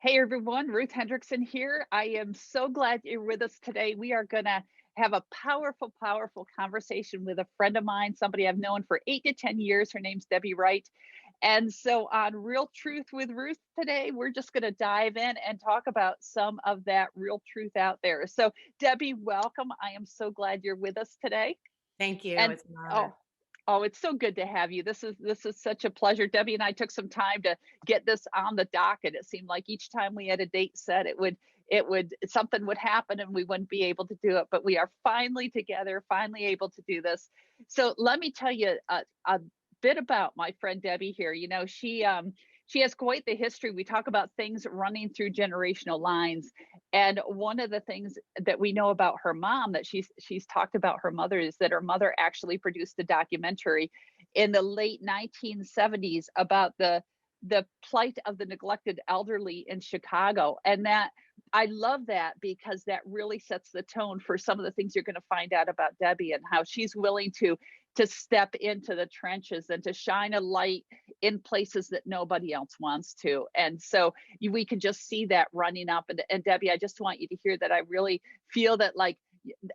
Hey everyone, Ruth Hendrickson here. I am so glad you're with us today. We are going to have a powerful, powerful conversation with a friend of mine, somebody I've known for 8 to 10 years. Her name's Debbie Wright. And so, on Real Truth with Ruth today, we're just going to dive in and talk about some of that real truth out there. So, Debbie, welcome. I am so glad you're with us today. Thank you. And It's an oh, honor. oh, it's so good to have you. This is such a pleasure. Debbie and I took some time to get this on the docket. It seemed like each time we had a date set, it would something would happen and we wouldn't be able to do it. But we are finally together, finally able to do this. So let me tell you a bit about my friend Debbie here. She has quite the history. We talk about things running through generational lines. And one of the things that we know about her mom that she's talked about her mother is that her mother actually produced a documentary in the late 1970s about the plight of the neglected elderly in Chicago. And that I love that because that really sets the tone for some of the things you're going to find out about Debbie and how she's willing to step into the trenches and to shine a light in places that nobody else wants to. And so we can just see that running up. And Debbie, I just want you to hear that I really feel that, like,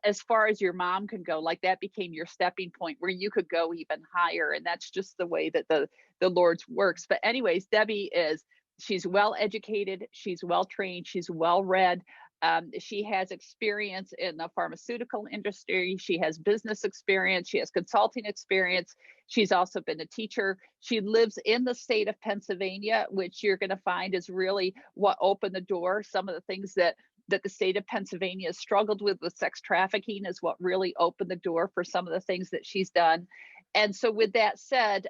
as far as your mom can go, like that became your stepping point where you could go even higher. And that's just the way that the Lord's works. But anyways, Debbie she's well educated, she's well trained, she's well read. She has experience in the pharmaceutical industry. She has business experience. She has consulting experience. She's also been a teacher. She lives in the state of Pennsylvania, which you're going to find is really what opened the door. Some of the things that the state of Pennsylvania has struggled with sex trafficking is what really opened the door for some of the things that she's done. And so, with that said,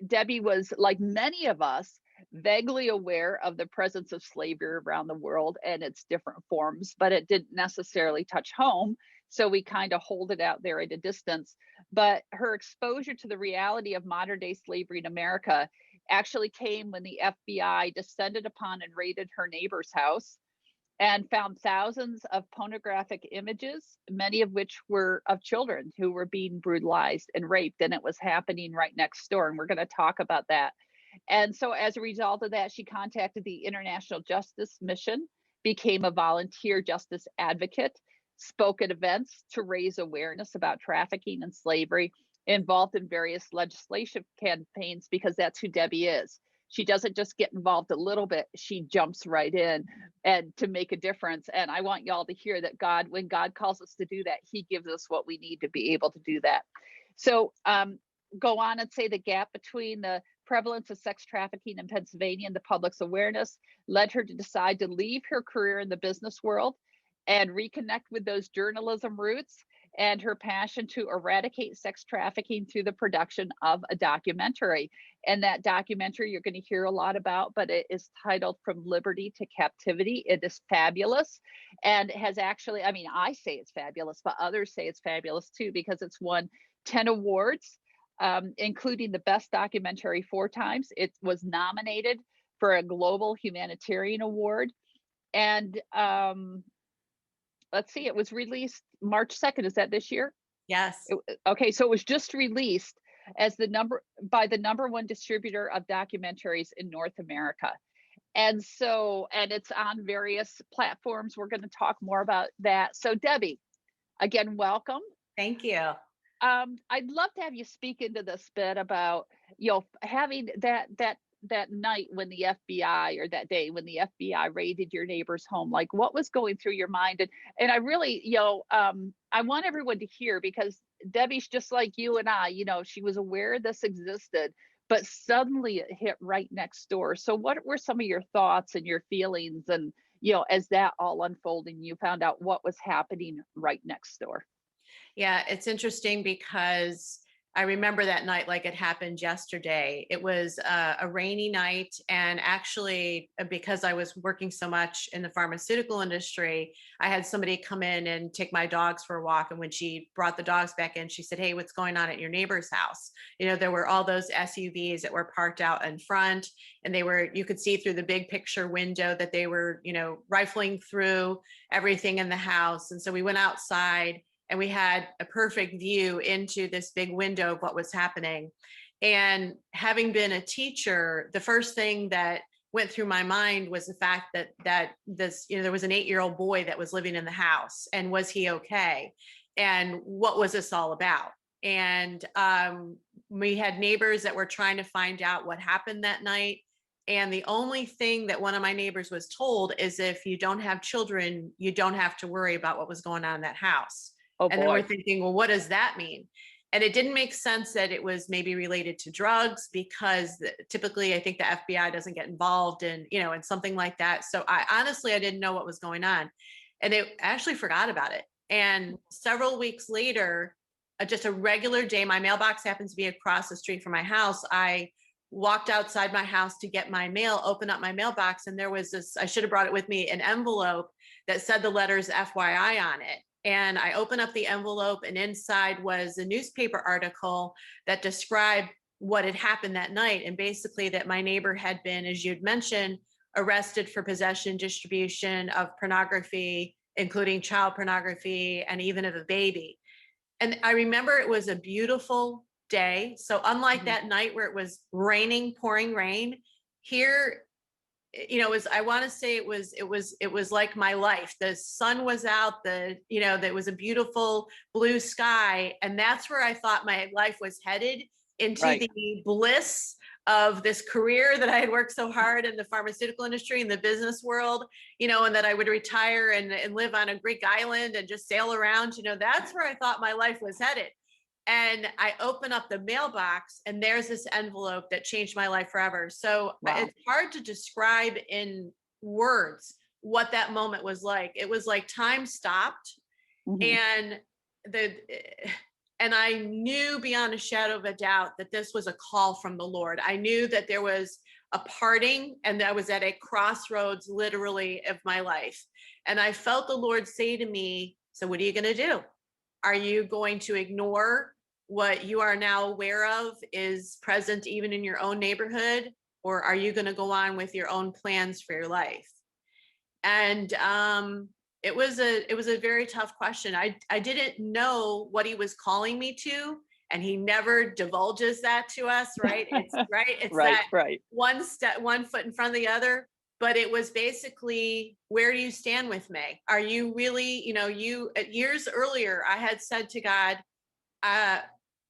Debbie was, like many of us, vaguely aware of the presence of slavery around the world and its different forms, but it didn't necessarily touch home. So we kind of hold it out there at a distance. But her exposure to the reality of modern day slavery in America actually came when the FBI descended upon and raided her neighbor's house and found thousands of pornographic images, many of which were of children who were being brutalized and raped. And it was happening right next door. And we're going to talk about that. And so, as a result of that, she contacted the International Justice Mission, became a volunteer justice advocate, spoke at events to raise awareness about trafficking and slavery, involved in various legislative campaigns because that's who Debbie is. She doesn't just get involved a little bit, she jumps right in and to make a difference. And I want y'all to hear that when God calls us to do that, he gives us what we need to be able to do that. So, go on and say the gap between the prevalence of sex trafficking in Pennsylvania and the public's awareness led her to decide to leave her career in the business world and reconnect with those journalism roots and her passion to eradicate sex trafficking through the production of a documentary. And that documentary you're going to hear a lot about, but it is titled From Liberty to Captivity. It is fabulous and has actually, I mean, I say it's fabulous, but others say it's fabulous too, because it's won 10 awards, including the best documentary 4 times. It was nominated for a Global Humanitarian Award. And let's see, it was released March 2nd. Is that this year? Yes. Okay, so it was just released as the number one distributor of documentaries in North America. And so, and it's on various platforms. We're going to talk more about that. So, Debbie, again, welcome. Thank you. I'd love to have you speak into this bit about, having that night when the FBI, or that day when the FBI raided your neighbor's home. Like, what was going through your mind? And I really, I want everyone to hear, because Debbie's just like you and I. She was aware this existed, but suddenly it hit right next door. So, what were some of your thoughts and your feelings, and as that all unfolded, and you found out what was happening right next door? Yeah, it's interesting because I remember that night like it happened yesterday. It was a rainy night. And actually, because I was working so much in the pharmaceutical industry, I had somebody come in and take my dogs for a walk. And when she brought the dogs back in, she said, "Hey, what's going on at your neighbor's house?" There were all those SUVs that were parked out in front, and you could see through the big picture window that they were, rifling through everything in the house. And so we went outside and we had a perfect view into this big window of what was happening. And having been a teacher, the first thing that went through my mind was the fact that this, there was an 8-year-old boy that was living in the house, and was he okay? And what was this all about? And we had neighbors that were trying to find out what happened that night. And the only thing that one of my neighbors was told is, if you don't have children, you don't have to worry about what was going on in that house. Oh And then we're boy. thinking, well, what does that mean? And it didn't make sense that it was maybe related to drugs, because typically I think the FBI doesn't get involved in, in something like that. So I didn't know what was going on. And I actually forgot about it. And several weeks later, just a regular day, my mailbox happens to be across the street from my house. I walked outside my house to get my mail, open up my mailbox, and there was this, I should have brought it with me, an envelope that said the letters FYI on it. And I opened up the envelope, and inside was a newspaper article that described what had happened that night. And basically that my neighbor had been, as you'd mentioned, arrested for possession, distribution of pornography, including child pornography, and even of a baby. And I remember it was a beautiful day. So unlike that night where it was raining, pouring rain, here, I want to say it was like my life. The sun was out, there was a beautiful blue sky. And that's where I thought my life was headed, into Right. the bliss of this career that I had worked so hard in the pharmaceutical industry, in the business world, and that I would retire and live on a Greek island and just sail around. That's where I thought my life was headed. And I open up the mailbox, and there's this envelope that changed my life forever. So Wow. it's hard to describe in words what that moment was like. It was like time stopped, Mhm. and I knew beyond a shadow of a doubt that this was a call from the Lord. I knew that there was a parting, and that I was at a crossroads, literally, of my life. And I felt the Lord say to me, so what are you going to do? Are you going to ignore what you are now aware of is present even in your own neighborhood? Or are you going to go on with your own plans for your life? And it was a very tough question. I didn't know what he was calling me to, and he never divulges that to us, right? It's right. It's Right, that right. one foot in front of the other. But it was basically, where do you stand with me? Are you really, years earlier, I had said to God, uh,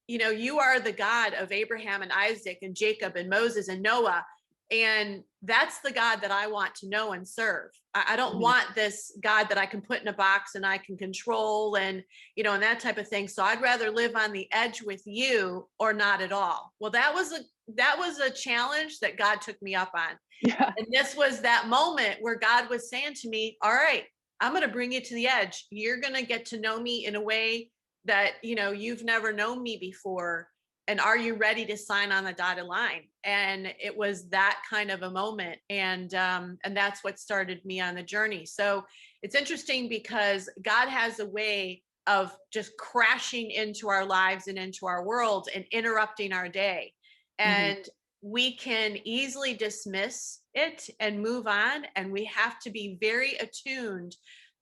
you are the God of Abraham and Isaac and Jacob and Moses and Noah. And that's the God that I want to know and serve. I don't want this God that I can put in a box and I can control and that type of thing. So I'd rather live on the edge with you, or not at all. Well, that was a challenge that God took me up on. Yeah. And this was that moment where God was saying to me, all right, I'm going to bring you to the edge. You're going to get to know me in a way that, you've never known me before. And are you ready to sign on the dotted line? And it was that kind of a moment. And that's what started me on the journey. So it's interesting, because God has a way of just crashing into our lives and into our world and interrupting our day. And we can easily dismiss it and move on. And we have to be very attuned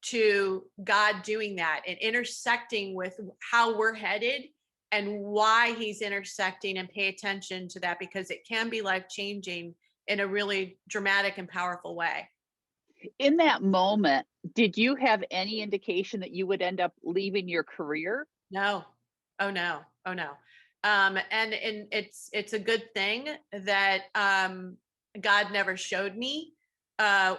to God doing that and intersecting with how we're headed and why he's intersecting, and pay attention to that, because it can be life changing in a really dramatic and powerful way. In that moment, did you have any indication that you would end up leaving your career? No. Oh no. Oh no. And it's a good thing that God never showed me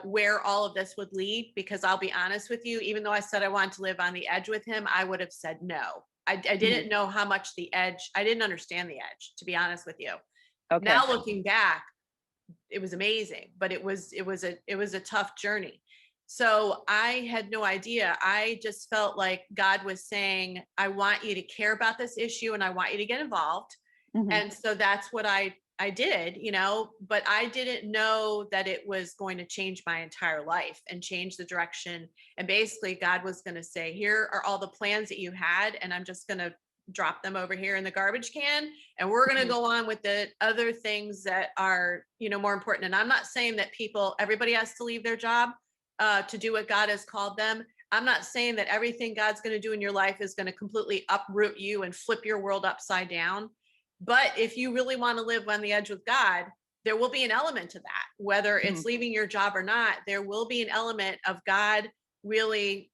where all of this would lead, because I'll be honest with you, even though I said I wanted to live on the edge with him, I would have said no. I didn't know how much the edge, I didn't understand the edge, to be honest with you. Okay. Now looking back, it was amazing, but it was a tough journey. So I had no idea. I just felt like God was saying, I want you to care about this issue and I want you to get involved. Mhm. And so that's what I did, but I didn't know that it was going to change my entire life and change the direction. And basically God was going to say, here are all the plans that you had, and I'm just going to drop them over here in the garbage can, and we're going to go on with the other things that are, more important. And I'm not saying that everybody has to leave their job to do what God has called them. I'm not saying that everything God's going to do in your life is going to completely uproot you and flip your world upside down. But if you really want to live on the edge with God, there will be an element to that, whether Mhm. it's leaving your job or not. There will be an element of God really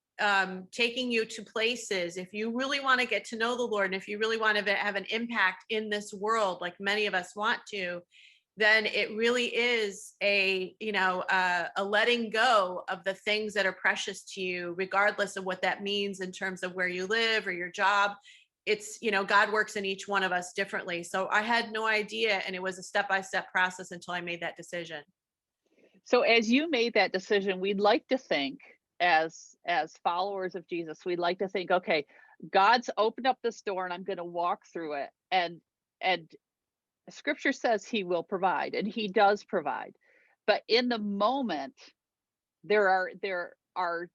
taking you to places. If you really want to get to know the Lord, and if you really want to have an impact in this world, like many of us want to, then it really is a, a letting go of the things that are precious to you, regardless of what that means in terms of where you live or your job. It's, God works in each one of us differently. So I had no idea. And it was a step-by-step process until I made that decision. So as you made that decision, we'd like to think, as followers of Jesus, we'd like to think, okay, God's opened up this door and I'm going to walk through it. And scripture says he will provide, and he does provide. But in the moment, there are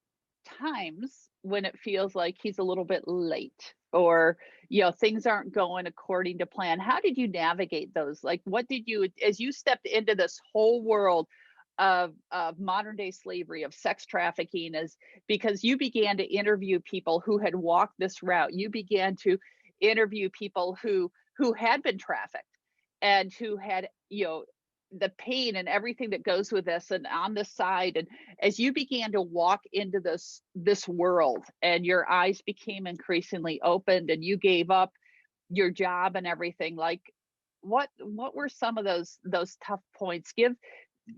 times when it feels like he's a little bit late, or things aren't going according to plan. How did you navigate those? Like, what did you, as you stepped into this whole world of modern day slavery, of sex trafficking, is because you began to interview people who had walked this route. You began to interview people who had been trafficked, and who had, the pain and everything that goes with this, and on this side. And as you began to walk into this world, and your eyes became increasingly opened, and you gave up your job and everything, like, what were some of those tough points?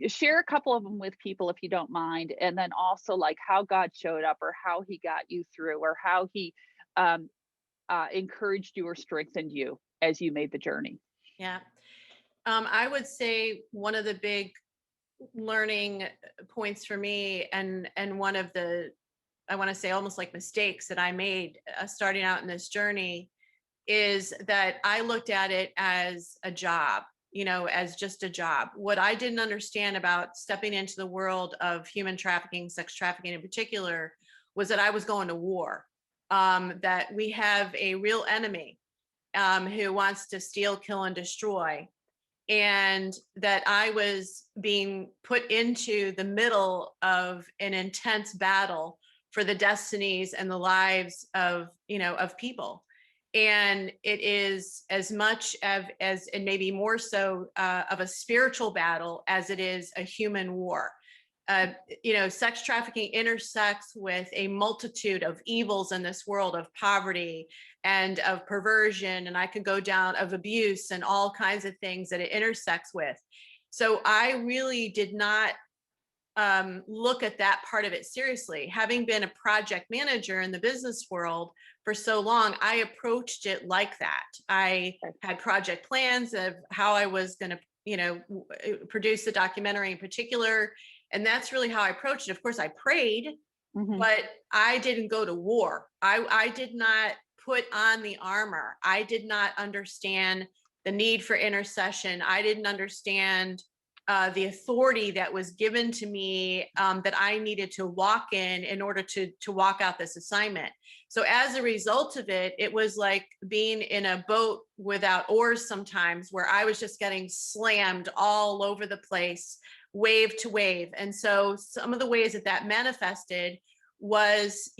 Share a couple of them with people, if you don't mind. And then also, like, how God showed up, or how he got you through, or how he um, encouraged you or strengthened you as you made the journey. Yeah. I would say one of the big learning points for me, and one of the, I want to say, almost like mistakes that I made starting out in this journey, is that I looked at it as a job, as just a job. What I didn't understand about stepping into the world of human trafficking, sex trafficking in particular, was that I was going to war. That we have a real enemy who wants to steal, kill, and destroy. And that I was being put into the middle of an intense battle for the destinies and the lives of, of people. And it is as much and maybe more so of a spiritual battle as it is a human war. Sex trafficking intersects with a multitude of evils in this world, of poverty and of perversion, and I could go down, of abuse and all kinds of things that it intersects with. So I really did not look at that part of it seriously. Having been a project manager in the business world for so long, I approached it like that. I had project plans of how I was going to, produce the documentary in particular. And that's really how I approached it. Of course, I prayed, Mm-hmm. but I didn't go to war. I did not put on the armor. I did not understand the need for intercession. I didn't understand the authority that was given to me, that I needed to walk in order to walk out this assignment. So as a result of it, it was like being in a boat without oars sometimes, where I was just getting slammed all over the place, wave to wave. And so some of the ways that manifested was,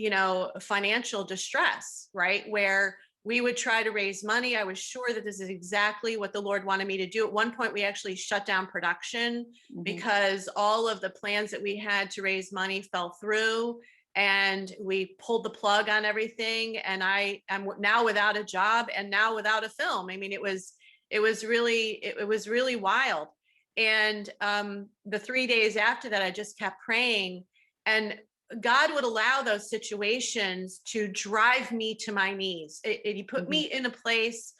financial distress, right? Where we would try to raise money. I was sure that this is exactly what the Lord wanted me to do. At one point, we actually shut down production because all of the plans that we had to raise money fell through, and we pulled the plug on everything. And I am now without a job, and now without a film. I mean, it was really wild. And the 3 days after that, I just kept praying, and God would allow those situations to drive me to my knees. He put me in a place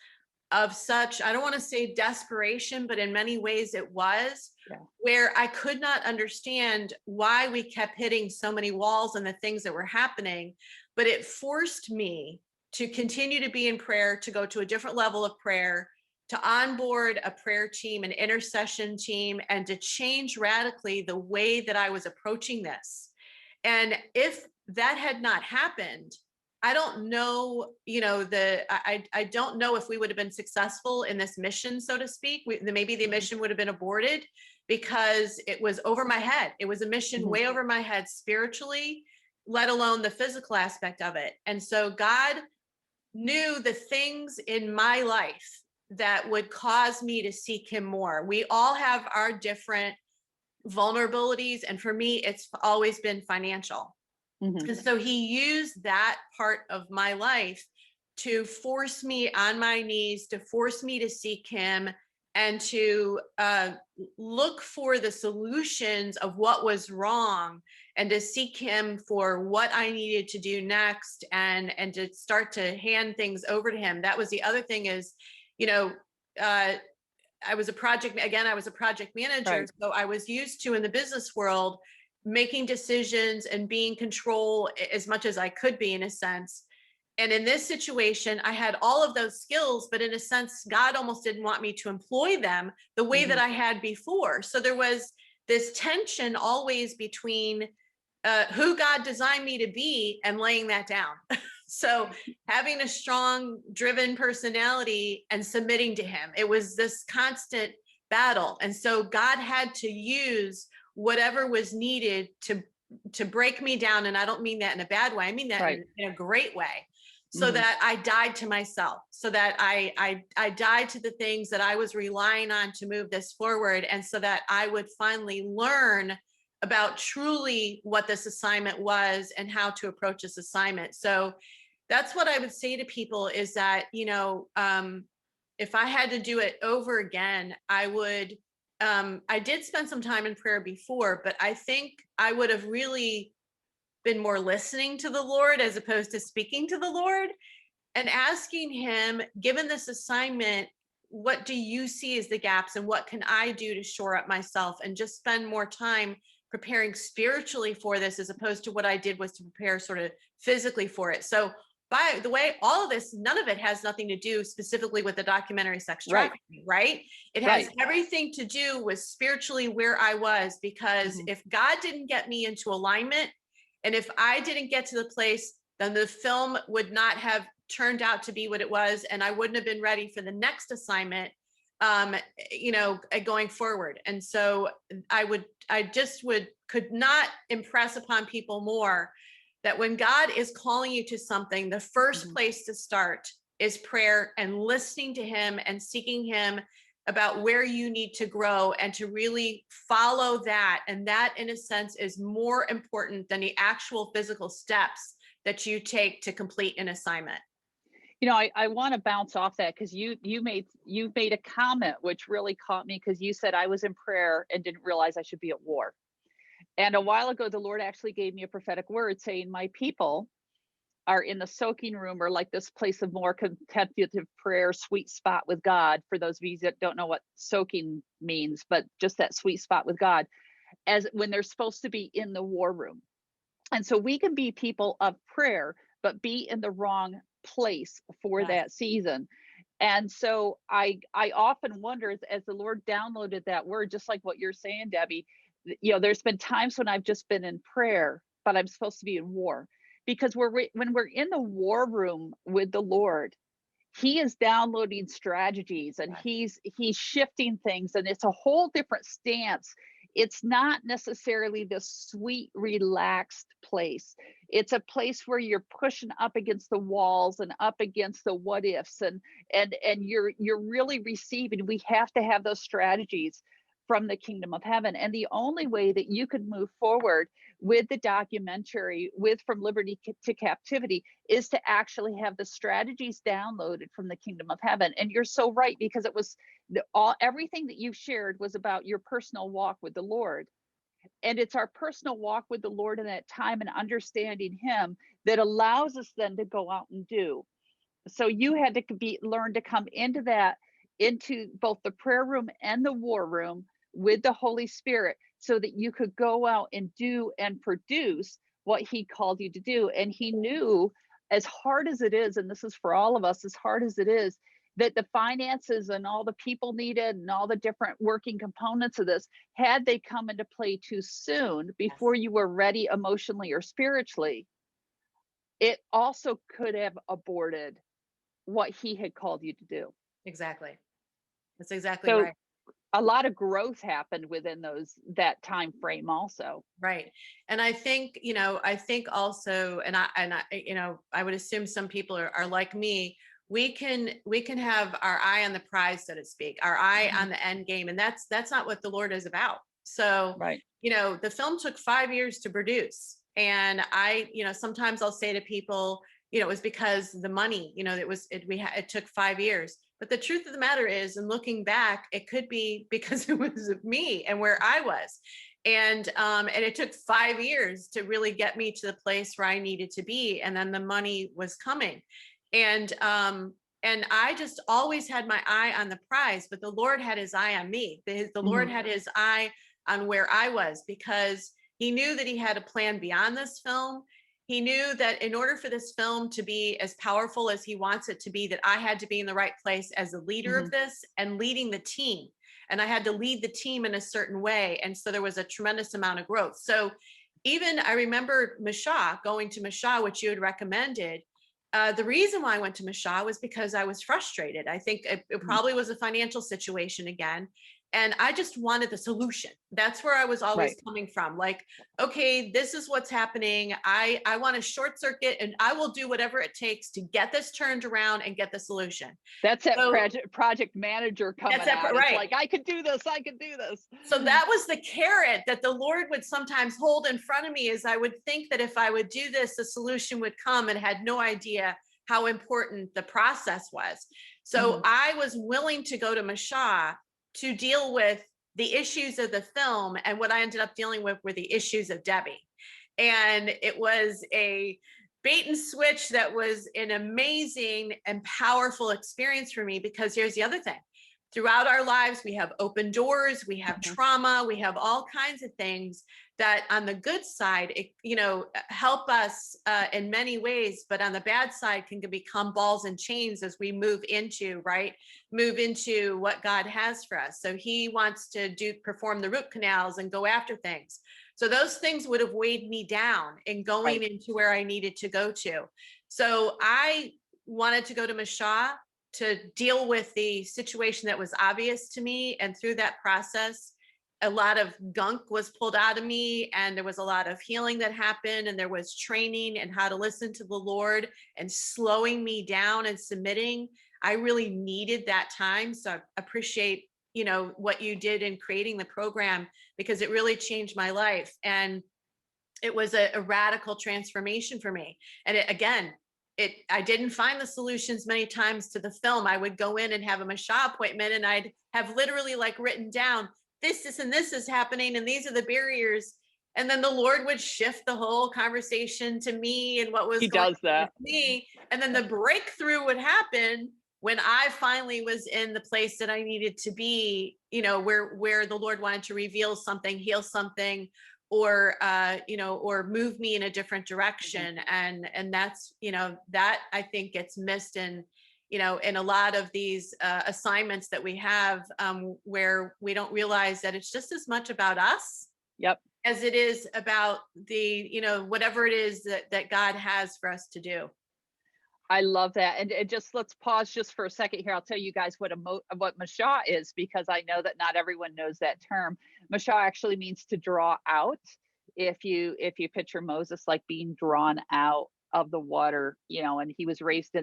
of such, I don't want to say desperation, but in many ways it was, where I could not understand why we kept hitting so many walls and the things that were happening. But it forced me to continue to be in prayer, to go to a different level of prayer, to onboard a prayer team, an intercession team, and to change radically the way that I was approaching this. And if that had not happened, I don't know, I don't know if we would have been successful in this mission, so to speak. Maybe the mission would have been aborted, because it was over my head. It was a mission way over my head spiritually, let alone the physical aspect of it. And so God knew the things in my life that would cause me to seek him more. We all have our different vulnerabilities. And for me, it's always been financial. Mhm. And so he used that part of my life to force me on my knees, to force me to seek him, and to look for the solutions of what was wrong, and to seek him for what I needed to do next, and to start to hand things over to him. That was the other thing is, you know, I was a project manager. Right. So I was used to, in the business world, making decisions and being control as much as I could be, in a sense. And in this situation, I had all of those skills, but in a sense, God almost didn't want me to employ them the way that Mhm. I had before. So there was this tension always between who God designed me to be and laying that down. So having a strong, driven personality and submitting to him, it was this constant battle. And so God had to use whatever was needed to break me down. And I don't mean that in a bad way. I mean that Right. in a great way. So Mhm. that I died to myself, so that I died to the things that I was relying on to move this forward. And so that I would finally learn about truly what this assignment was and how to approach this assignment. So that's what I would say to people is that, if I had to do it over again, I would. I did spend some time in prayer before, but I think I would have really been more listening to the Lord as opposed to speaking to the Lord, and asking him, given this assignment, what do you see as the gaps, and what can I do to shore up myself, and just spend more time preparing spiritually for this, as opposed to what I did was to prepare sort of physically for it. So by the way, all of this, none of it has nothing to do specifically with the documentary Sex Right. Trafficking, right? It has Right. everything to do with spiritually where I was, because Mhm. if God didn't get me into alignment, and if I didn't get to the place, then the film would not have turned out to be what it was, and I wouldn't have been ready for the next assignment, um, going forward. And so I just could not impress upon people more that when God is calling you to something, the first Mhm. place to start is prayer and listening to him and seeking him about where you need to grow, and to really follow that. And that, in a sense, is more important than the actual physical steps that you take to complete an assignment. I want to bounce off that because you made a comment which really caught me because you said I was in prayer and didn't realize I should be at war. And a while ago, the Lord actually gave me a prophetic word saying, "My people are in the soaking room, or like this place of more contemplative prayer, sweet spot with God." For those of you that don't know what soaking means, but just that sweet spot with God, as when they're supposed to be in the war room. And so we can be people of prayer, but be in the wrong place for Yes. that season. And so I often wonder as the Lord downloaded that word, just like what you're saying, Debbie, there's been times when I've just been in prayer, but I'm supposed to be in war. Because when we're in the war room with the Lord, he is downloading strategies and Yes. he's shifting things, and it's a whole different stance. It's not necessarily this sweet relaxed place. It's a place where you're pushing up against the walls and up against the what ifs, and you're really receiving. We have to have those strategies from the kingdom of heaven, and the only way that you could move forward with the documentary with From Liberty to Captivity is to actually have the strategies downloaded from the kingdom of heaven. And you're so right, because it was everything that you shared was about your personal walk with the Lord. And it's our personal walk with the Lord in that time and understanding him that allows us then to go out and do. So you had to learn to come into both the prayer room and the war room with the Holy Spirit, so that you could go out and do and produce what he called you to do. And he knew, as hard as it is, and this is for all of us, as hard as it is, that the finances and all the people needed and all the different working components of this, had they come into play too soon before Yes. you were ready emotionally or spiritually, it also could have aborted what he had called you to do. Exactly. That's exactly So right. a lot of growth happened within that time frame also. Right. And I think also, and I would assume some people are like me, we can have our eye on the prize, so to speak, our eye on the end game. And that's not what the Lord is about. So, Right. the film took 5 years to produce. And sometimes I'll say to people, it was because the money, it took 5 years. But the truth of the matter is, and looking back, it could be because it was of me and where I was. And it took 5 years to really get me to the place where I needed to be. And then the money was coming. And I just always had my eye on the prize, but the Lord had his eye on me. The Lord had his eye on where I was, because he knew that he had a plan beyond this film. He knew that in order for this film to be as powerful as he wants it to be, that I had to be in the right place as a leader of this and leading the team. And I had to lead the team in a certain way. And so there was a tremendous amount of growth. So even I remember Misha, going to Misha, which you had recommended. The reason why I went to Misha was because I was frustrated. I think it probably was a financial situation again. And I just wanted the solution. That's where I was always coming from. Like, okay, this is what's happening. I want to short circuit, and I will do whatever it takes to get this turned around and get the solution. That's that project manager coming out. Right. It's like, I could do this. I could do this. So that was the carrot that the Lord would sometimes hold in front of me, is I would think that if I would do this, the solution would come, and had no idea how important the process was. So I was willing to go to Misha to deal with the issues of the film. And what I ended up dealing with were the issues of Debbie. And it was a bait and switch that was an amazing and powerful experience for me, because here's the other thing. Throughout our lives, we have open doors, we have trauma, we have all kinds of things that on the good side, help us in many ways, but on the bad side can become balls and chains as we move into what God has for us. So he wants to perform the root canals and go after things. So those things would have weighed me down in going into where I needed to go to. So I wanted to go to Misha to deal with the situation that was obvious to me. And through that process, a lot of gunk was pulled out of me, and there was a lot of healing that happened, and there was training and how to listen to the Lord and slowing me down and submitting. I really needed that time. So I appreciate, what you did in creating the program, because it really changed my life. And it was a radical transformation for me. And I didn't find the solutions many times to the film. I would go in and have a Misha appointment, and I'd have literally written down, this, and this is happening, and these are the barriers. And then the Lord would shift the whole conversation to me and what was going on with me. And then the breakthrough would happen when I finally was in the place that I needed to be, where the Lord wanted to reveal something, heal something, or move me in a different direction. And that's, that I think gets missed in a lot of these assignments that we have, where we don't realize that it's just as much about us as it is about the, whatever it is that God has for us to do. I love that. And just let's pause just for a second here. I'll tell you guys what Misha is, because I know that not everyone knows that term. Misha actually means to draw out. If you picture Moses like being drawn out of the water, and he was raised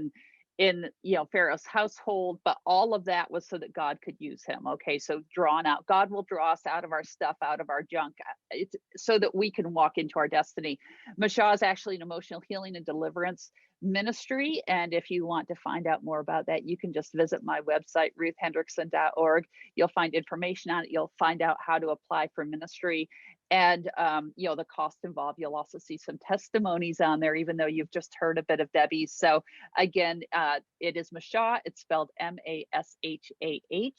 in Pharaoh's household, but all of that was so that God could use him. Okay, so drawn out. God will draw us out of our stuff, out of our junk. It's so that we can walk into our destiny. Misha is actually an emotional healing and deliverance ministry, and if you want to find out more about that, you can just visit my website, ruthhendrickson.org. You'll find information on it. You'll find out how to apply for ministry, and the cost involved. You'll also see some testimonies on there, even though you've just heard a bit of Debbie's. So again, it is Misha. It's spelled Mashah.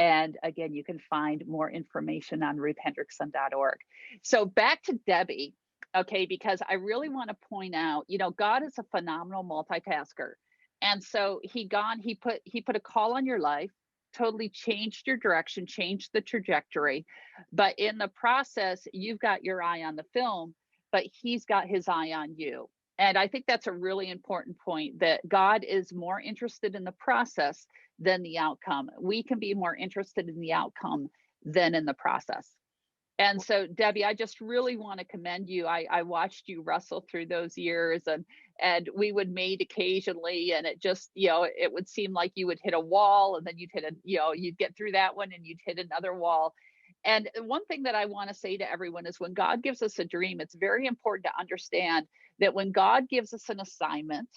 And again, you can find more information on ruthhendrickson.org. So back to Debbie. Okay, because I really want to point out, God is a phenomenal multitasker. And so he put a call on your life, totally changed your direction, changed the trajectory. But in the process, you've got your eye on the film, but he's got his eye on you. And I think that's a really important point, that God is more interested in the process than the outcome. We can be more interested in the outcome than in the process. And so, Debbie, I just really want to commend you. I watched you wrestle through those years, and we would meet occasionally, and it just, it would seem like you would hit a wall, and then you'd hit you'd get through that one, and you'd hit another wall. And one thing that I want to say to everyone is when God gives us a dream, it's very important to understand that when God gives us an assignment,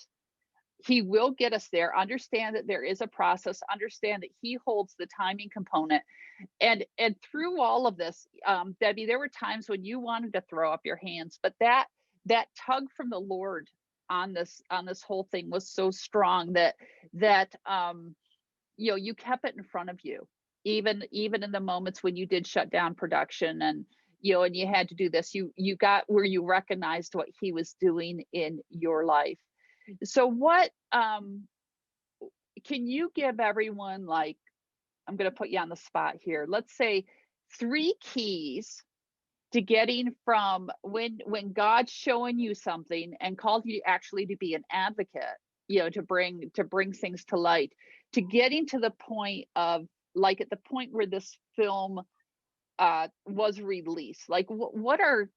he will get us there. Understand that there is a process, understand that he holds the timing component. And through all of this, Debbie, there were times when you wanted to throw up your hands, but that tug from the Lord on this whole thing was so strong that you kept it in front of you, even in the moments when you did shut down production, and you had to do this. You got where you recognized what he was doing in your life. So what can you give everyone, like, I'm going to put you on the spot here. Let's say 3 keys to getting from when God's showing you something and called you actually to be an advocate, to bring things to light, to getting to the point of, like, at the point where this film was released. Like, what are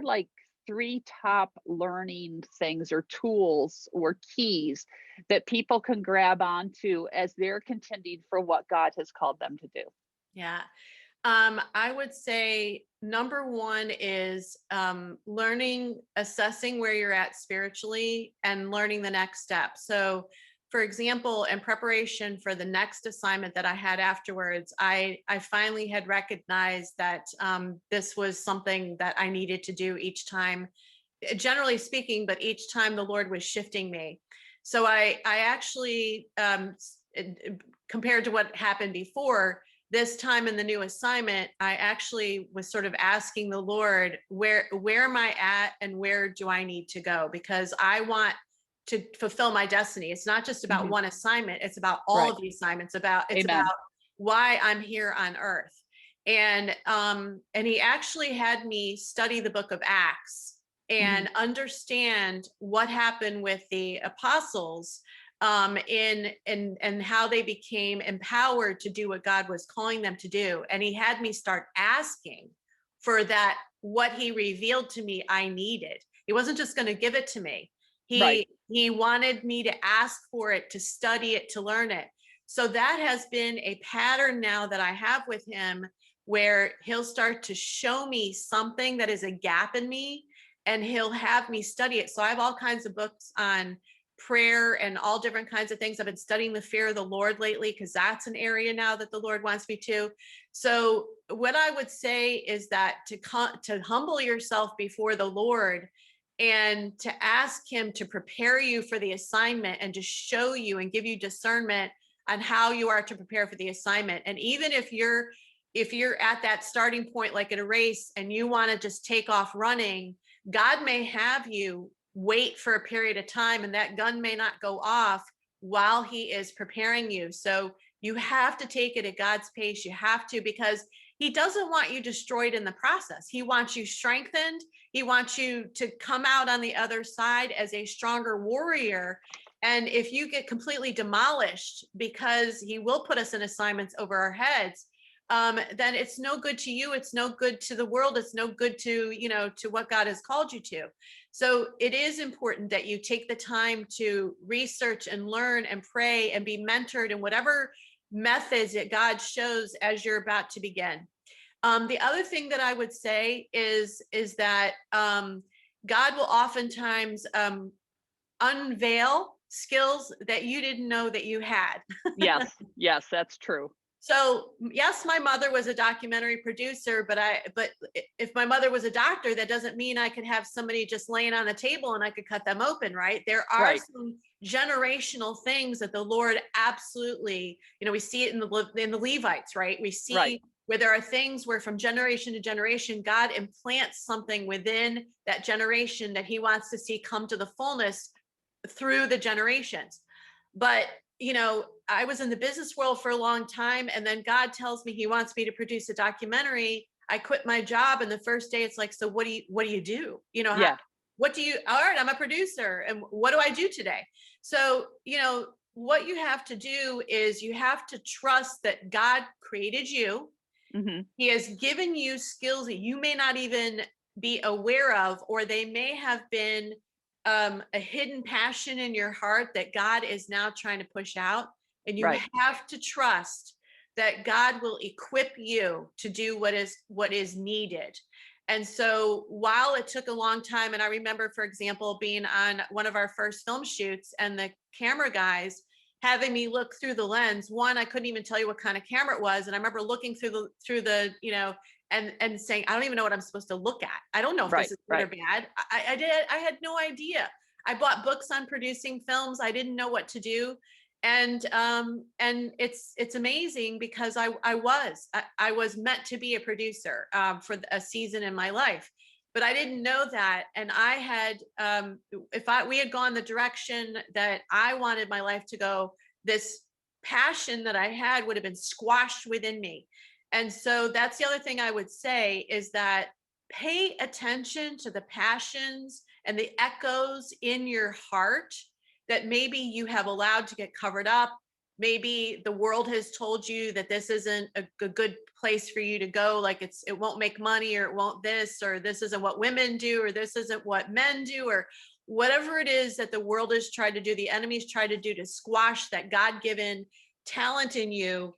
like 3 top learning things or tools or keys that people can grab onto as they're contending for what God has called them to do? Yeah. I would say number one is learning, assessing where you're at spiritually and learning the next step. So, for example, in preparation for the next assignment that I had afterwards, I finally had recognized that this was something that I needed to do each time, generally speaking, but each time the Lord was shifting me. So I actually, compared to what happened before, this time in the new assignment, I actually was sort of asking the Lord, where am I at and where do I need to go? Because I want to fulfill my destiny. It's not just about Mhm. one assignment, it's about all Right. of the assignments, it's Amen. about why I'm here on earth. And he actually had me study the book of Acts Mhm. and understand what happened with the apostles, in and how they became empowered to do what God was calling them to do. And he had me start asking for that, what he revealed to me I needed. He wasn't just going to give it to me. Right. He wanted me to ask for it, to study it, to learn it. So that has been a pattern now that I have with him, where he'll start to show me something that is a gap in me and he'll have me study it. So I have all kinds of books on prayer and all different kinds of things. I've been studying the fear of the Lord lately because that's an area now that the Lord wants me to. So what I would say is that to humble yourself before the Lord and to ask him to prepare you for the assignment and to show you and give you discernment on how you are to prepare for the assignment. And even if you're at that starting point, like in a race, and you want to just take off running, God may have you wait for a period of time, and that gun may not go off while he is preparing you. So you have to take it at God's pace. You have to, because he doesn't want you destroyed in the process. He wants you strengthened. He wants you to come out on the other side as a stronger warrior. And if you get completely demolished, because he will put us in assignments over our heads, then it's no good to you. It's no good to the world. It's no good to, to what God has called you to. So it is important that you take the time to research and learn and pray and be mentored in whatever methods that God shows as you're about to begin. The other thing that I would say is that God will oftentimes unveil skills that you didn't know that you had. Yes. Yes, that's true. So yes, my mother was a documentary producer, but if my mother was a doctor, that doesn't mean I could have somebody just laying on the table and I could cut them open, right? There are Right. some generational things that the Lord absolutely, we see it in the Levites, right? We Right. see where there are things where from generation to generation, God implants something within that generation that he wants to see come to the fullness through the generations. But I was in the business world for a long time, and then God tells me he wants me to produce a documentary. I quit my job, and the first day it's like, so what do you do? Yeah. All right, I'm a producer, and what do I do today? So, what you have to do is you have to trust that God created you. Hmm. He has given you skills that you may not even be aware of, or they may have been a hidden passion in your heart that God is now trying to push out. And you Right. have to trust that God will equip you to do what is needed. And so while it took a long time, and I remember, for example, being on one of our first film shoots and the camera guys having me look through the lens. One, I couldn't even tell you what kind of camera it was. And I remember looking through the, and saying, I don't even know what I'm supposed to look at. I don't know if Right. this is good or Right. bad. I had no idea. I bought books on producing films. I didn't know what to do. And it's amazing because I was meant to be a producer for a season in my life, but I didn't know that. And I had, we had gone the direction that I wanted my life to go, this passion that I had would have been squashed within me. And so that's the other thing I would say is that pay attention to the passions and the echoes in your heart that maybe you have allowed to get covered up. Maybe the world has told you that this isn't a good place for you to go, like it won't make money, or it won't this, or this isn't what women do, or this isn't what men do, or whatever it is that the world has tried to do, the enemy's tried to do to squash that God-given talent in you.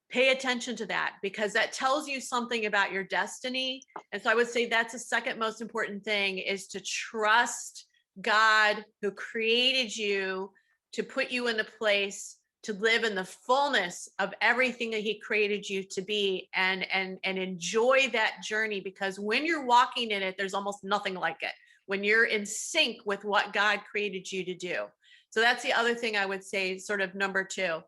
Pay attention to that, because that tells you something about your destiny. And so I would say that's the second most important thing, is to trust God who created you to put you in the place to live in the fullness of everything that he created you to be, and enjoy that journey, because when you're walking in it, there's almost nothing like it when you're in sync with what God created you to do. So that's the other thing I would say, sort of number two.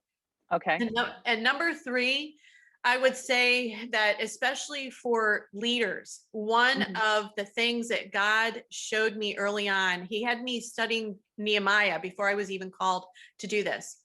Okay. And number three, I would say that especially for leaders, one Hmm. of the things that God showed me early on, he had me studying Nehemiah before I was even called to do this.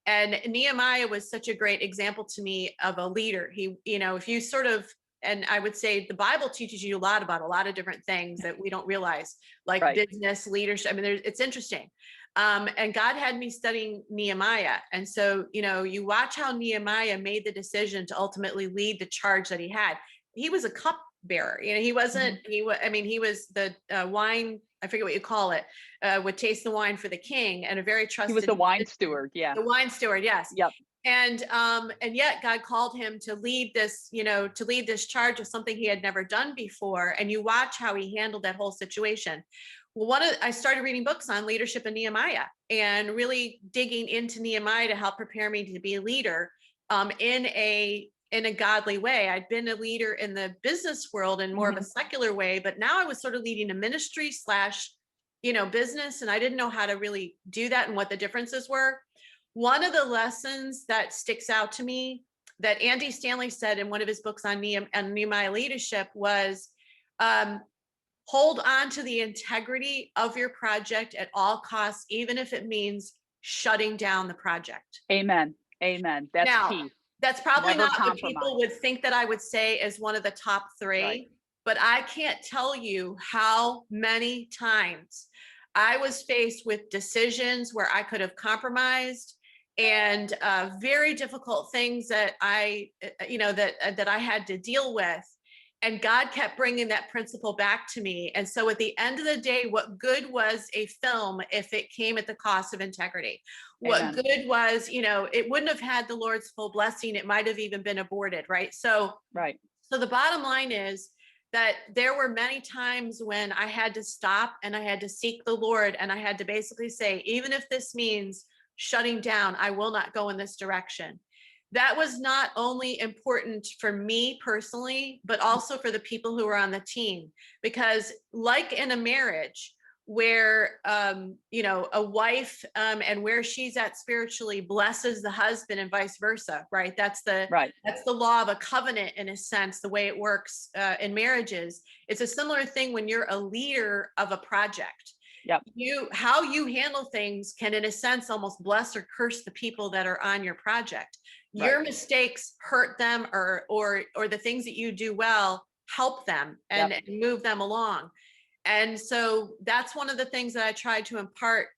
And Nehemiah was such a great example to me of a leader. He, if you sort of, and I would say the Bible teaches you a lot about a lot of different things that we don't realize, like Right. business, leadership. I mean, it's interesting. And God had me studying Nehemiah. And so, you watch how Nehemiah made the decision to ultimately lead the charge that he had. He was a cupbearer. He wasn't, Hmm. he was the wine, I forget what you call it, would taste the wine for the king, and a very He was trusted the wine minister. steward. Yeah. The wine steward, yes. Yep. And yet God called him to lead this, to lead this charge of something he had never done before. And you watch how he handled that whole situation. Well, I started reading books on leadership in Nehemiah and really digging into Nehemiah to help prepare me to be a leader in a godly way. I'd been a leader in the business world in more of a secular way, but now I was sort of leading a ministry slash, business, and I didn't know how to really do that and what the differences were. One of the lessons that sticks out to me that Andy Stanley said in one of his books on Nehemiah leadership was, um, hold on to the integrity of your project at all costs, even if it means shutting down the project. Amen. Amen. That's Now, key. that's probably Never not what people compromise. would think that I would say as one of the top Right. three, but I can't tell you how many times I was faced with decisions where I could have compromised, and very difficult things that that I had to deal with. And God kept bringing that principle back to me. And so at the end of the day, what good was a film if it came at the cost of integrity? What Amen. good was, it wouldn't have had the Lord's full blessing. It might have even been aborted, right? So Right. the bottom line is that there were many times when I had to stop and I had to seek the Lord, and I had to basically say, even if this means shutting down, I will not go in this direction. That was not only important for me personally, but also for the people who were on the team. Because like in a marriage, where a wife and where she's at spiritually blesses the husband and vice versa, right? That's the Right. law of a covenant, in a sense, the way it works in marriages. It's a similar thing when you're a leader of a project. Yep. How you handle things can, in a sense, almost bless or curse the people that are on your project. Right. Your mistakes hurt them, or the things that you do well help them and Yep. move them along. And so that's one of the things that I tried to impart,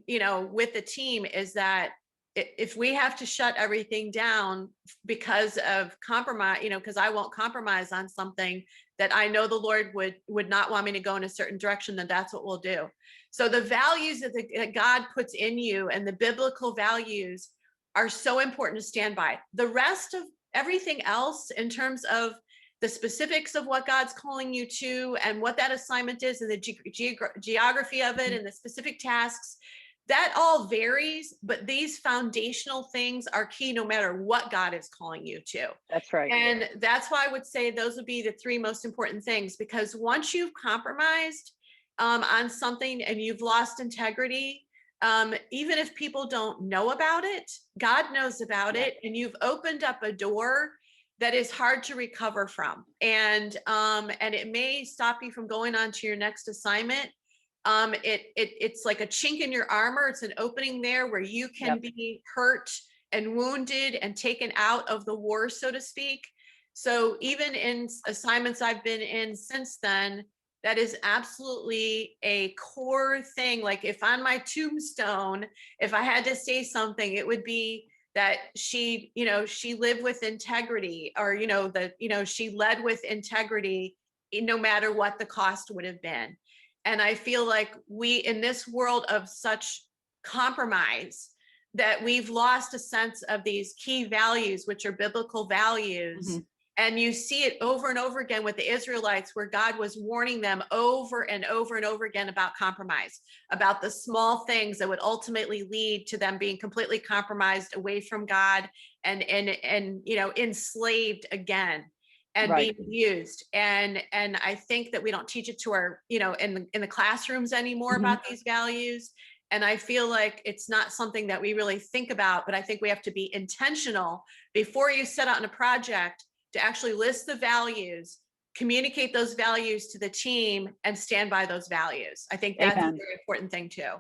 with the team, is that if we have to shut everything down because of compromise, because I won't compromise on something that I know the Lord would not want me to go in a certain direction, then that's what we'll do. So the values that God puts in you and the biblical values are so important to stand by. The rest of everything else, in terms of the specifics of what God's calling you to and what that assignment is and the geography of it and the specific tasks, that all varies, but these foundational things are key no matter what God is calling you to. That's right. And that's why I would say those would be the three most important things, because once you've compromised on something and you've lost integrity, even if people don't know about it, God knows about it, and you've opened up a door that is hard to recover from. And it may stop you from going on to your next assignment. It's like a chink in your armor. It's an opening there where you can be hurt and wounded and taken out of the war, so to speak. So even in assignments I've been in since then, that is absolutely a core thing. Like if on my tombstone, if I had to say something, it would be that she lived with integrity, or, she led with integrity, no matter what the cost would have been. And I feel like we, in this world of such compromise, that we've lost a sense of these key values, which are biblical values. And you see it over and over again with the Israelites, where God was warning them over and over and over again about compromise, about the small things that would ultimately lead to them being completely compromised away from God and enslaved again and being abused. And I think that we don't teach it to our, in the classrooms anymore about these values. And I feel like it's not something that we really think about, but I think we have to be intentional before you set out on a project to actually list the values, communicate those values to the team, and stand by those values. I think that's a very important thing too.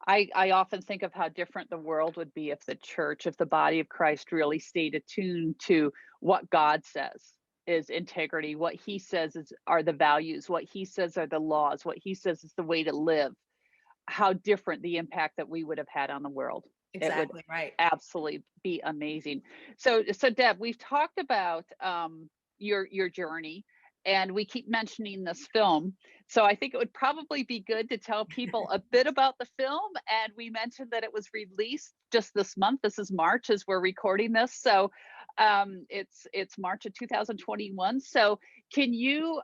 I often think of how different the world would be if the church, if the body of Christ really stayed attuned to what God says is integrity, what he says are the values, what he says are the laws, what he says is the way to live. How different the impact that we would have had on the world. Exactly, it would right. absolutely be amazing. So Deb, we've talked about your journey, and we keep mentioning this film. So I think it would probably be good to tell people a bit about the film. And we mentioned that it was released just this month. This is March as we're recording this. So it's March of 2021. So can you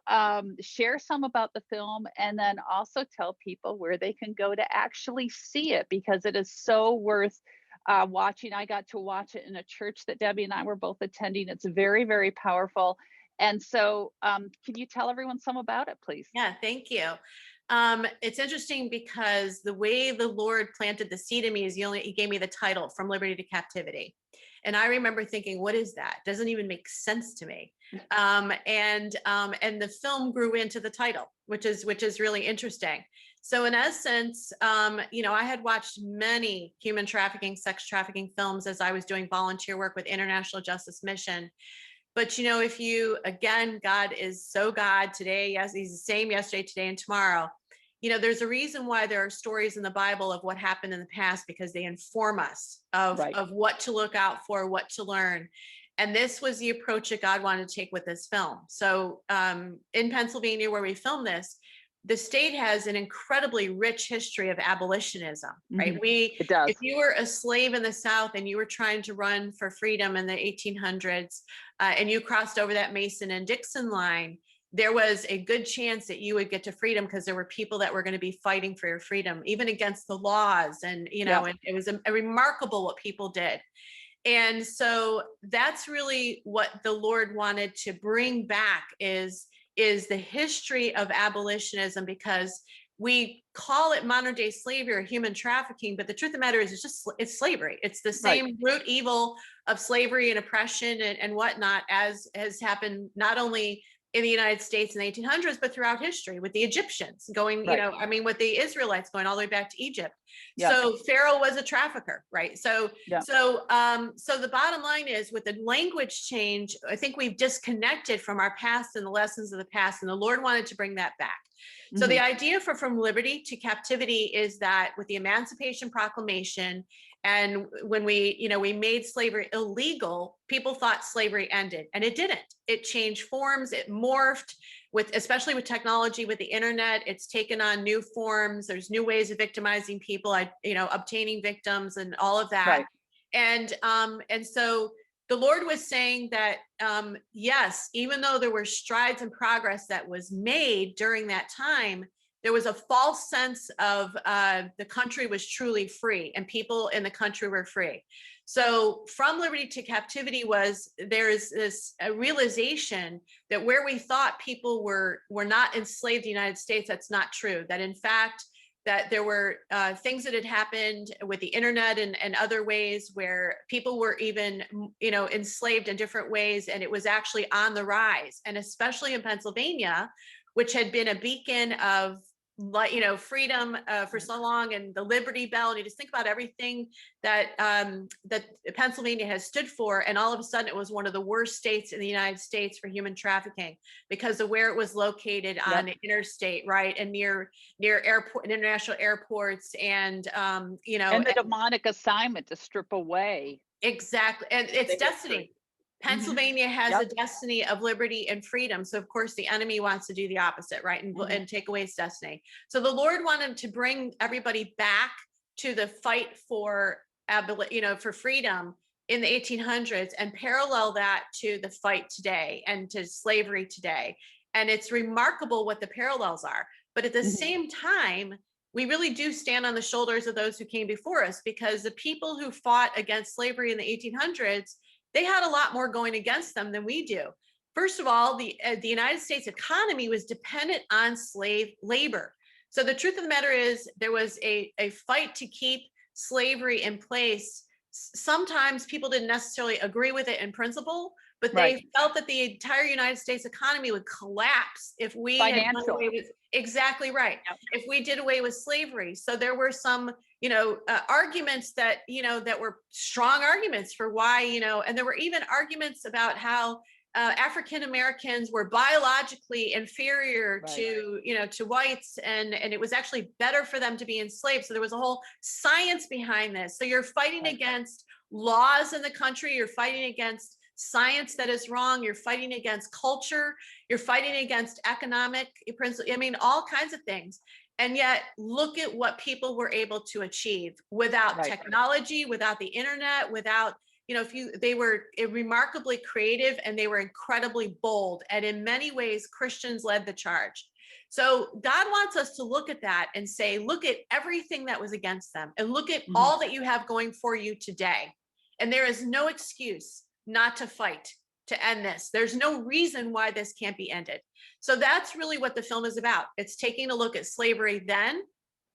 share some about the film, and then also tell people where they can go to actually see it, because it is so worth watching. I got to watch it in a church that Debbie and I were both attending. It's very, very powerful. And so can you tell everyone some about it, please? Yeah, thank you. It's interesting because the way the Lord planted the seed in me is he gave me the title, From Liberty to Captivity. And I remember thinking, what is that? Doesn't even make sense to me. And the film grew into the title, which is really interesting. So in essence, I had watched many human trafficking, sex trafficking films as I was doing volunteer work with International Justice Mission. But, God is so God today. Yes, he's the same yesterday, today, and tomorrow. There's a reason why there are stories in the Bible of what happened in the past, because they inform us of what to look out for, what to learn. And this was the approach that God wanted to take with this film. So in Pennsylvania, where we filmed this, the state has an incredibly rich history of abolitionism, right? It does. If you were a slave in the South and you were trying to run for freedom in the 1800s, and you crossed over that Mason and Dixon line, there was a good chance that you would get to freedom, because there were people that were going to be fighting for your freedom, even against the laws. And, and it was a remarkable what people did. And so that's really what the Lord wanted to bring back is the history of abolitionism, because we call it modern day slavery or human trafficking, but the truth of the matter is it's slavery. It's the same root evil of slavery and oppression and whatnot as has happened not only in the United States in the 1800s, but throughout history with the Egyptians going, with the Israelites going all the way back to Egypt. Yeah. So Pharaoh was a trafficker, right? So Yeah. so the bottom line is, with the language change, I think we've disconnected from our past and the lessons of the past, and the Lord wanted to bring that back. So the idea for From Liberty to Captivity is that with the Emancipation Proclamation, and when we made slavery illegal, people thought slavery ended, and it didn't. It changed forms, it morphed, especially with technology, with the internet, it's taken on new forms. There's new ways of victimizing people, obtaining victims and all of that. Right. And so the Lord was saying that, yes, even though there were strides and progress that was made during that time, there was a false sense of the country was truly free and people in the country were free. So From Liberty to Captivity there is this realization that where we thought people were not enslaved in the United States, that's not true. That in fact, that there were things that had happened with the internet and other ways where people were even, enslaved in different ways, and it was actually on the rise. And especially in Pennsylvania, which had been a beacon of freedom for so long, and the Liberty Bell, and you just think about everything that that Pennsylvania has stood for, and all of a sudden it was one of the worst states in the United States for human trafficking because of where it was located on the interstate, right, and near international airports, and and the demonic assignment to strip away. Exactly, and it's destiny. Pennsylvania has a destiny of liberty and freedom. So of course the enemy wants to do the opposite, right? And take away its destiny. So the Lord wanted to bring everybody back to the fight for freedom in the 1800s, and parallel that to the fight today and to slavery today. And it's remarkable what the parallels are. But at the same time, we really do stand on the shoulders of those who came before us, because the people who fought against slavery in the 1800s, they had a lot more going against them than we do. First of all, the United States economy was dependent on slave labor. So the truth of the matter is, there was a fight to keep slavery in place. Sometimes people didn't necessarily agree with it in principle, but they felt that the entire United States economy would collapse if we had done away with, exactly right, if we did away with slavery. So there were some arguments that that were strong arguments for why, and there were even arguments about how African Americans were biologically inferior to to whites, and it was actually better for them to be enslaved. So there was a whole science behind this. So you're fighting against laws in the country, you're fighting against science that is wrong, you're fighting against culture, you're fighting against economic principles, I mean, all kinds of things. And yet look at what people were able to achieve without technology, without the internet, without, they were remarkably creative, and they were incredibly bold. And in many ways, Christians led the charge. So God wants us to look at that and say, look at everything that was against them, and look at all that you have going for you today. And there is no excuse not to fight to end this. There's no reason why this can't be ended. So that's really what the film is about. It's taking a look at slavery then,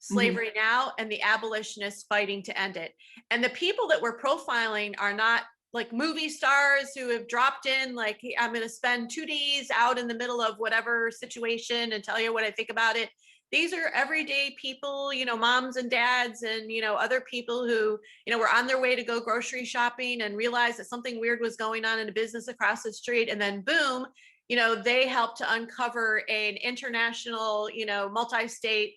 slavery now, and the abolitionists fighting to end it. And the people that we're profiling are not like movie stars who have dropped in, like, I'm going to spend 2 days out in the middle of whatever situation and tell you what I think about it. These are everyday people, moms and dads, and, other people who, were on their way to go grocery shopping and realized that something weird was going on in a business across the street. And then boom, they helped to uncover an international, multi-state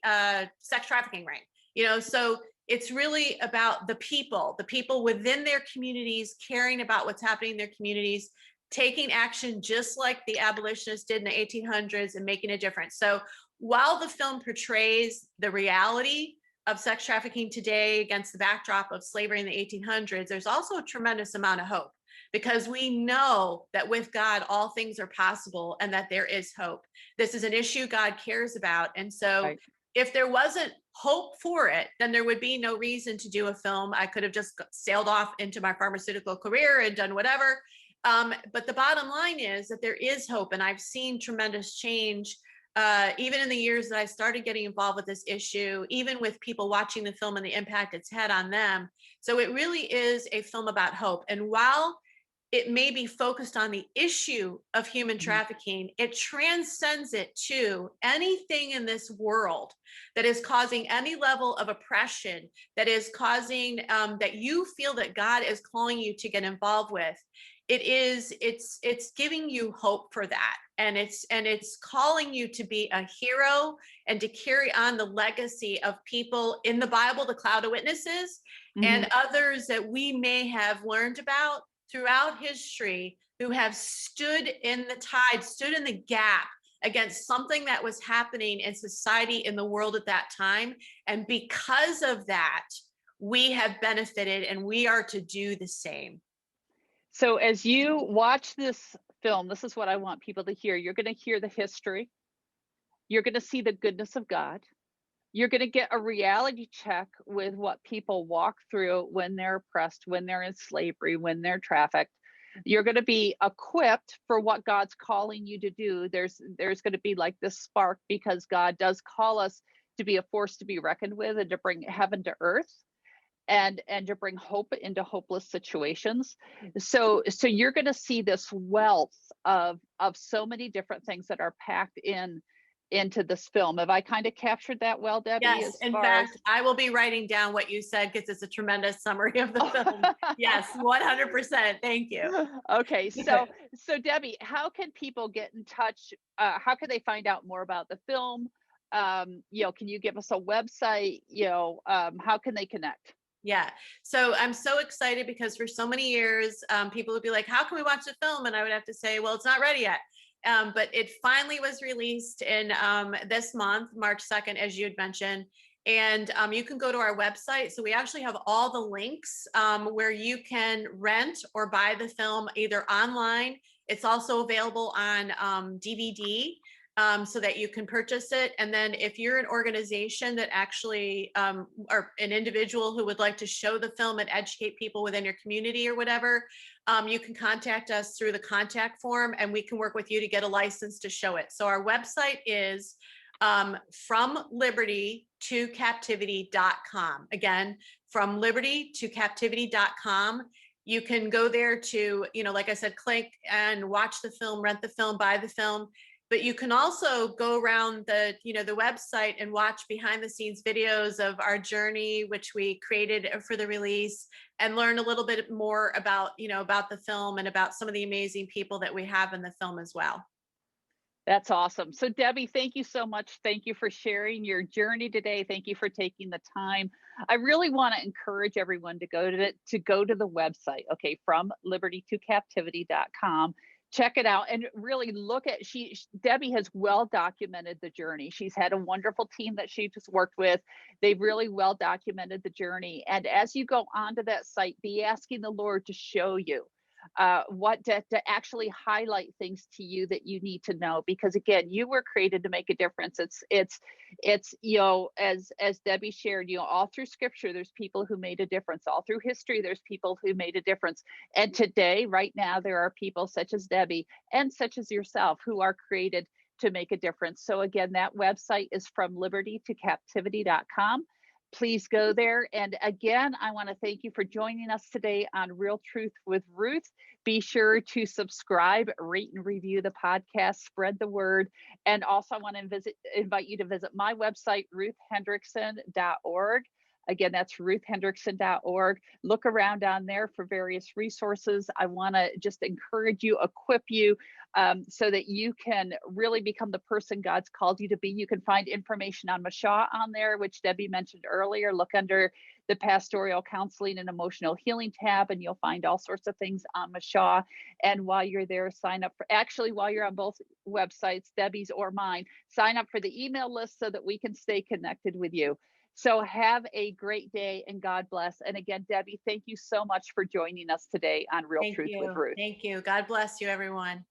sex trafficking ring. So it's really about the people within their communities, caring about what's happening in their communities, taking action just like the abolitionists did in the 1800s, and making a difference. So while the film portrays the reality of sex trafficking today against the backdrop of slavery in the 1800s, there's also a tremendous amount of hope, because we know that with God, all things are possible, and that there is hope. This is an issue God cares about. And so if there wasn't hope for it, then there would be no reason to do a film. I could have just sailed off into my pharmaceutical career and done whatever. But the bottom line is that there is hope. And I've seen tremendous change, even in the years that I started getting involved with this issue, even with people watching the film and the impact it's had on them. So it really is a film about hope. And while it may be focused on the issue of human Mhm. trafficking, it transcends it to anything in this world that is causing any level of oppression, that is causing that you feel that God is calling you to get involved with. It's giving you hope for that, and it's calling you to be a hero and to carry on the legacy of people in the Bible, the cloud of witnesses, and Mhm. others that we may have learned about throughout history who have stood in the tide, stood in the gap against something that was happening in society, in the world at that time. And because of that, we have benefited, and we are to do the same. So as you watch this film, this is what I want people to hear. You're going to hear the history. You're going to see the goodness of God. You're going to get a reality check with what people walk through when they're oppressed, when they're in slavery, when they're trafficked. You're going to be equipped for what God's calling you to do. There's going to be like this spark, because God does call us to be a force to be reckoned with and to bring heaven to earth, and to bring hope into hopeless situations. So you're going to see this wealth of so many different things that are packed into this film. Have I kind of captured that well, Debbie, Yes, as in far as fact, I will be writing down what you said because it's a tremendous summary of the film. Yes, 100%. Thank you. Okay, so Debbie, how can people get in touch? How can they find out more about the film? Can you give us a website? How can they connect? Yeah. So I'm so excited because for so many years, people would be like, "How can we watch the film?" And I would have to say, "Well, it's not ready yet." But it finally was released in this month, March 2nd, as you had mentioned. And you can go to our website. So we actually have all the links where you can rent or buy the film either online. It's also available on DVD, so that you can purchase it. And then if you're an organization that actually, or an individual who would like to show the film and educate people within your community or whatever, you can contact us through the contact form, and we can work with you to get a license to show it. So our website is from liberty to captivity.com. Again, from liberty to captivity.com. You can go there to, like I said, click and watch the film, rent the film, buy the film. But you can also go around the website and watch behind the scenes videos of our journey, which we created for the release, and learn a little bit more about the film and about some of the amazing people that we have in the film as well. That's awesome. So Debbie, thank you so much. Thank you for sharing your journey today. Thank you for taking the time. I really want to encourage everyone to go to the website, okay, from liberty to captivity.com. Check it out and really look at Debbie has well documented the journey. She's had a wonderful team that she just worked with. They've really well documented the journey. And as you go onto that site, be asking the Lord to show you what to actually highlight things to you that you need to know, because again, you were created to make a difference. It's as Debbie shared, all through scripture there's people who made a difference. All through history there's people who made a difference, and today, right now, there are people such as Debbie and such as yourself who are created to make a difference. So again, that website is from liberty to captivity.com. Please go there. And again, I want to thank you for joining us today on Real Truth with Ruth. Be sure to subscribe, rate, and review the podcast, spread the word. And also, I want to invite you to visit my website, ruthhendrickson.org. Again, that's ruthhendrickson.org. Look around on there for various resources. I want to just encourage you, equip you, so that you can really become the person God's called you to be. You can find information on Misha on there, which Debbie mentioned earlier. Look under the pastoral counseling and emotional healing tab, and you'll find all sorts of things on Misha. And while you're there, while you're on both websites, Debbie's or mine, sign up for the email list so that we can stay connected with you. So have a great day and God bless. And again, Debbie, thank you so much for joining us today on Real Thank Truth with you. Ruth. Thank you. God bless you, everyone.